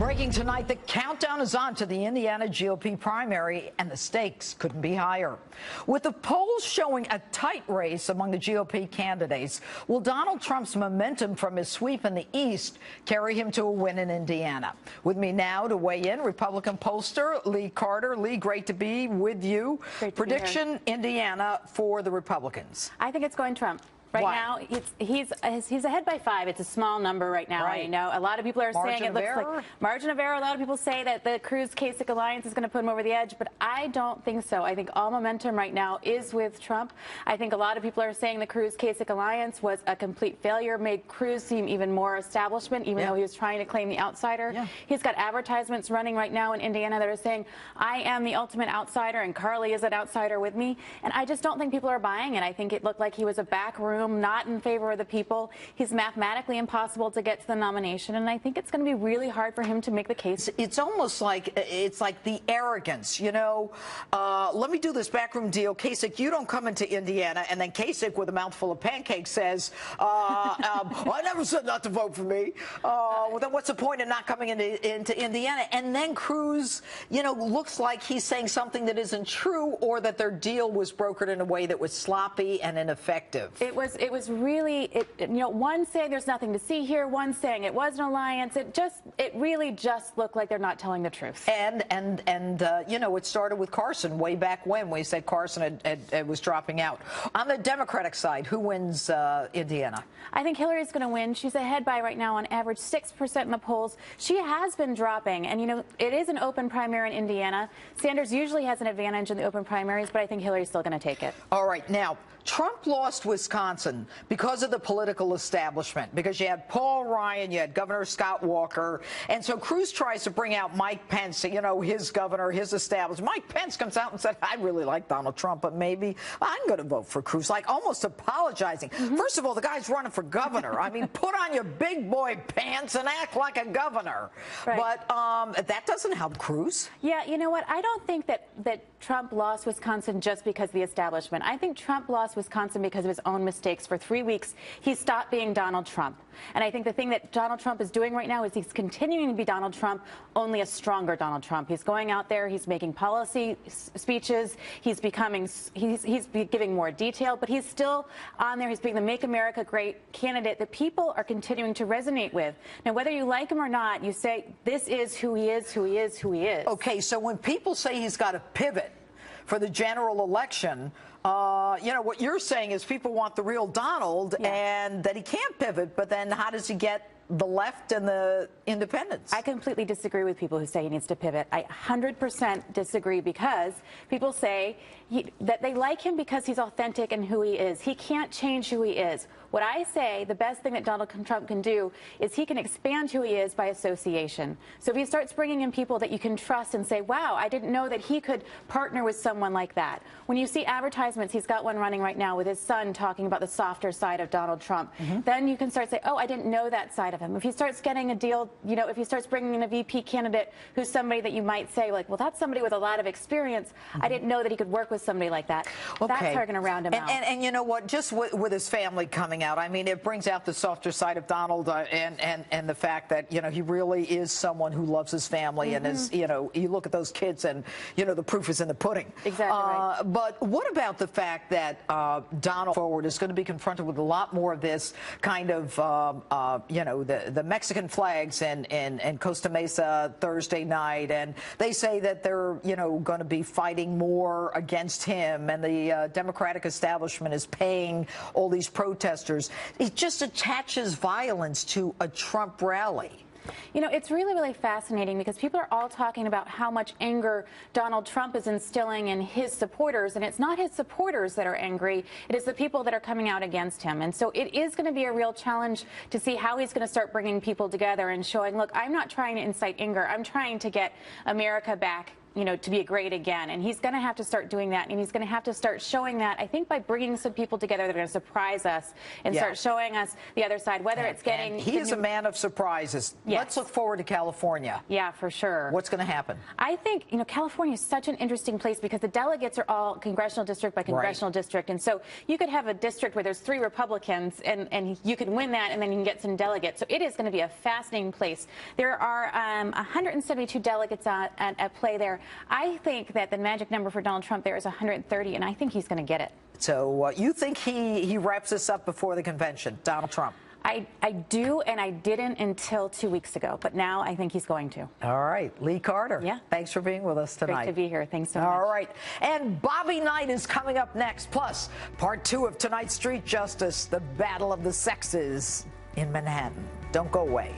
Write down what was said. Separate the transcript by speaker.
Speaker 1: Breaking tonight, the countdown is on to the Indiana GOP primary, and the stakes couldn't be higher. With the polls showing a tight race among the GOP candidates, will Donald Trump's momentum from his sweep in the East carry him to a win in Indiana? With me now to weigh in, Republican pollster Lee Carter. Lee, great to be with you. Prediction, Indiana for the Republicans.
Speaker 2: I think it's going Trump. Right now, he's ahead by 5. It's a small number right now. Right. I know a lot of people are saying it looks like margin of error. A lot of people say that the Cruz-Kasich alliance is going to put him over the edge, but I don't think so. I think all momentum right now is with Trump. I think a lot of people are saying the Cruz-Kasich alliance was a complete failure, made Cruz seem even more establishment, even though he was trying to claim the outsider. He's got advertisements running right now in Indiana that are saying, I am the ultimate outsider, and Carly is an outsider with me. And I just don't think people are buying it. I think it looked like he was a back room, not in favor of the people. He's mathematically impossible to get to the nomination, and I think it's going to be really hard for him to make the case.
Speaker 1: It's almost like the arrogance, you know. Let me do this backroom deal. Kasich, you don't come into Indiana, and then Kasich, with a mouthful of pancakes, says, I never said not to vote for me. Well, then what's the point of not coming into Indiana? And then Cruz, you know, looks like he's saying something that isn't true, or that their deal was brokered in a way that was sloppy and ineffective.
Speaker 2: It was really, you know, one saying there's nothing to see here, one saying it was an alliance. It really just looked like they're not telling the truth.
Speaker 1: And you know, it started with Carson way back when we said Carson was dropping out. On the Democratic side, who wins Indiana?
Speaker 2: I think Hillary's going to win. She's ahead by right now on average 6% in the polls. She has been dropping, and you know, it is an open primary in Indiana. Sanders usually has an advantage in the open primaries, but I think Hillary's still going to take it.
Speaker 1: All right, now Trump lost Wisconsin because of the political establishment, because you had Paul Ryan, you had Governor Scott Walker, and so Cruz tries to bring out Mike Pence, you know, his governor, his establishment. Mike Pence comes out and said, I really like Donald Trump, but maybe I'm going to vote for Cruz, like almost apologizing. First of all, the guy's running for governor. I mean, put on your big boy pants and act like a governor. Right. But that doesn't help Cruz.
Speaker 2: Yeah, you know what? I don't think that Trump lost Wisconsin just because of the establishment. I think Trump lost Wisconsin because of his own mistakes. For 3 weeks, he stopped being Donald Trump. And I think the thing that Donald Trump is doing right now is he's continuing to be Donald Trump, only a stronger Donald Trump. He's going out there, he's making policy speeches, he's giving more detail, but he's still on there. He's being the Make America Great candidate that people are continuing to resonate with. Now, whether you like him or not, you say, this is who he is, who he is, who he is.
Speaker 1: Okay, so when people say he's got to pivot for the general election, you know, what you're saying is people want the real Donald, and that he can't pivot, but then how does he get the left and the independents?
Speaker 2: I completely disagree with people who say he needs to pivot. I 100% disagree, because people say that they like him because he's authentic and who he is. He can't change who he is. What I say, the best thing that Donald Trump can do is he can expand who he is by association. So if he starts bringing in people that you can trust and say, wow, I didn't know that he could partner with someone like that. When you see advertisements, he's got one running right now with his son talking about the softer side of Donald Trump. Then you can start to say, oh, I didn't know that side of him. If he starts getting a deal, you know, if he starts bringing in a VP candidate who's somebody that you might say, like, well, that's somebody with a lot of experience. I didn't know that he could work with somebody like that.
Speaker 1: Okay.
Speaker 2: That's how you're going to round him out.
Speaker 1: And you know what? Just with his family coming out, I mean, it brings out the softer side of Donald, and the fact that, you know, he really is someone who loves his family and is, you know, you look at those kids and, you know, the proof is in the pudding.
Speaker 2: Exactly right.
Speaker 1: But what about the fact that Donald forward is going to be confronted with a lot more of this kind of, you know, the Mexican flags in Costa Mesa Thursday night, and they say that they're, you know, going to be fighting more against him, and the Democratic establishment is paying all these protesters. It just attaches violence to a Trump rally.
Speaker 2: You know, it's really, really fascinating, because people are all talking about how much anger Donald Trump is instilling in his supporters, and it's not his supporters that are angry. It is the people that are coming out against him. And so it is going to be a real challenge to see how he's going to start bringing people together and showing, look, I'm not trying to incite anger. I'm trying to get America back to be great again. And he's going to have to start doing that, and he's going to have to start showing that, I think, by bringing some people together that are going to surprise us and start showing us the other side, whether it's getting...
Speaker 1: He is a man of surprises.
Speaker 2: Yes.
Speaker 1: Let's look forward to California.
Speaker 2: Yeah, for sure.
Speaker 1: What's going to happen?
Speaker 2: I think, California is such an interesting place because the delegates are all congressional district by congressional district. And so you could have a district where there's 3 Republicans, and you could win that, and then you can get some delegates. So it is going to be a fascinating place. There are 172 delegates at play there. I think that the magic number for Donald Trump there is 130, and I think he's going to get it.
Speaker 1: So you think he wraps this up before the convention, Donald Trump?
Speaker 2: I do, and I didn't until 2 weeks ago, but now I think he's going to.
Speaker 1: All right. Lee Carter.
Speaker 2: Yeah.
Speaker 1: Thanks for being with us tonight.
Speaker 2: Great to be here. Thanks so much.
Speaker 1: All right. And Bobby Knight is coming up next. Plus, part 2 of tonight's Street Justice, the battle of the sexes in Manhattan. Don't go away.